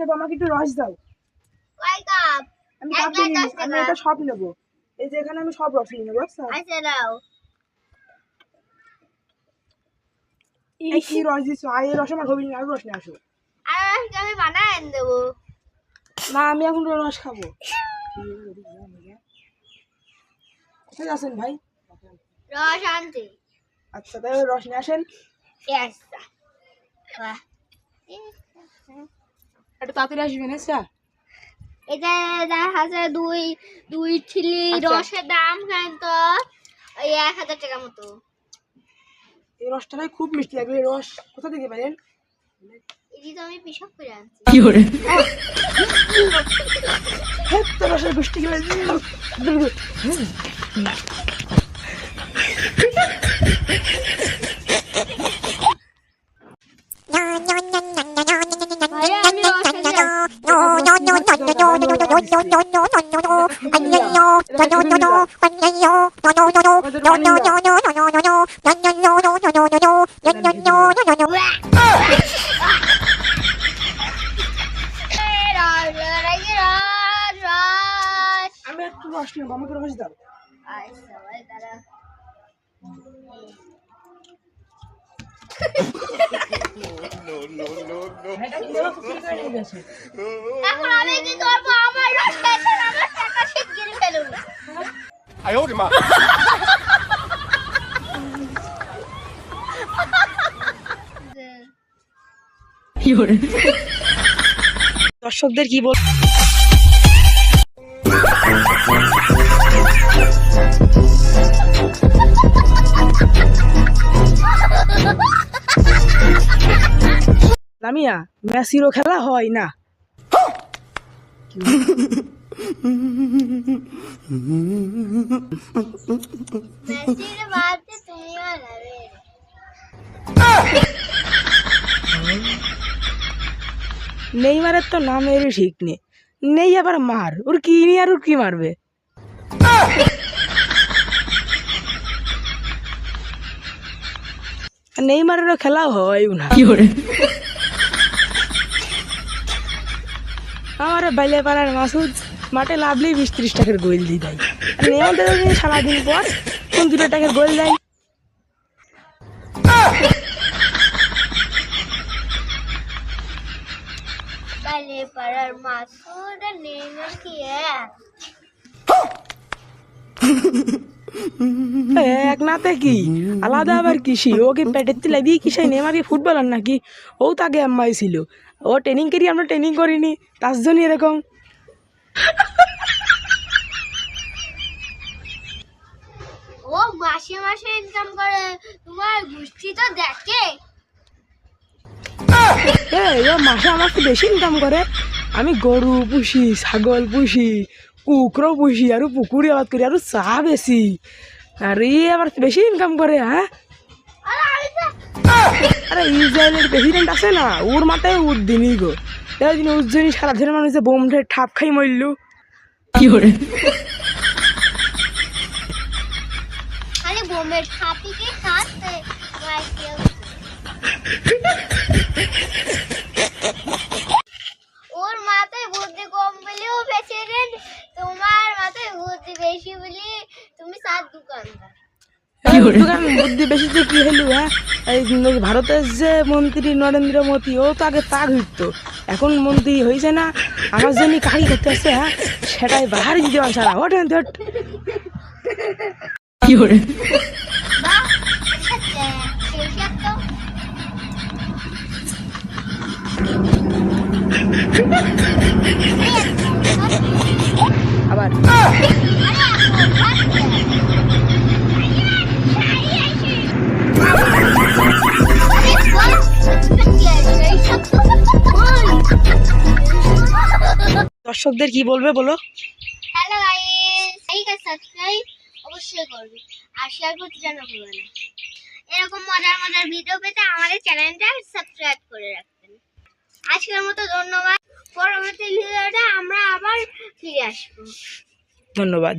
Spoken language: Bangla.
নেবো, আমাকে একটু রস দাও। কয় কাপ? আমি কাপ নিয়ে নেবো, আমি এটা সব নেবো। এই যে এখানে আমি সব রস নিয়ে নেবো। আচ্ছা দাও। এই কি রস দিছো? এই রস আমার হবি না, আরো রস নিয়ে আসো। আর আমি বানায় এনে দেবো। না, আমি এখন রস খাবো। কোথায় আছেন ভাই? রস আনতে। আচ্ছা, তাহলে রস নিয়ে আসেন। একটু তাড়াতাড়ি আসবেন। আচ্ছা, এটা দেখা যাচ্ছে দুই ঠিলি রসের দাম কিন্তু ওই 1000 টাকা মতো। এই রসটা ভাই খুব মিষ্টি লাগবে। এই রস কোথা থেকে পেলেন? এই তো আমি পিশাব করে আনছি। কি করে? তো রসের মিষ্টি খেলে ভাইয়া আমি রসে আমি একটু রস নেবো, আমাকে রস দাও। এখন আমি কি করবো? আমার রস খেতে আমার টাকা শিগগির ফেলুন। কি করে? দর্শকদের কি বল? লামিয়া, মেসিরও খেলা হয় না। মেসির বাদে তুমিও যাবে। নেইমারের তো নামেরই ঠিক নেই। নেই আবার মার, ওর কি নিয়ে আর ওর কি মারবে? নেইমারেরও খেলা হয় না। কি করে? আমার বাইলে পাড়ার মাসুদ মাঠে লাভলেই 20-30 টাকার গোল দিয়ে দেয়। আর নেইমার সারাদিন পর কোন 2 টাকার গোল দেয়। বাইরে পাড়ার মাসুদ আর নেইমার কি এক? এক নাতে কি আলাদা আবার কিসি? ওকে পেটের তুলে দিয়ে কিসাই নেইমার কি ফুটবলার নাকি? ও তাকে আম্মাই ছিল। ও ট্রেনিং করি, আমরা ট্রেনিং করিনি, তার জন্য এরকম। ও মাসে মাসে ইনকাম করে, তোমার গোষ্ঠী তো দেখে। ও মাসে আমার তো বেশি ইনকাম করে। আমি গরু পুষি, ছাগল পুষি, কুকুরও পুষি, আর পুকুরে আবাদ করি, আর চা বেশি। আর আবার বেশি ইনকাম করে। হ্যাঁ, আরে ইসরায়েলের প্রেসিডেন্ট আছে না, ওর মাথায় ওর দিনই গো। দিন ওর জন্য সারা দেশের মানুষ বোম ঠাপ খাই মরল। কি করে? আরে বোমের ছাপিকে খাচ্ছে। ওর মাথায় বুদ্ধি কম বলেও প্রেসিডেন্ট, তোমার মাথায় বুদ্ধি বেশি বলে তুমি চার দোকানদার। বুদ্ধি বেশি তো কি হলো? হ্যাঁ, এই ভারতের যে মন্ত্রী নরেন্দ্র মোদী, ও তো আগে তাক হইতো, এখন মন্ত্রী হয়েছে না, আমার জন্য কারি করতে আসছে। হ্যাঁ, সেটাই বাহারি দিতে পারছে না। ওঠেন তো। কি করে? আবার দর্শকদের কি বলবে বলো? হ্যালো গাইস, সাবস্ক্রাইব অবশ্যই করবে আর শেয়ার করতে যেন ভুলবে না। এরকম মজার মজার ভিডিও পেতে আমাদের চ্যানেলটা সাবস্ক্রাইব করে রাখবেন। আজকের মতো ধন্যবাদ। পরবর্তী ভিডিওটা আমরা আবার ফিরে আসবো। ধন্যবাদ।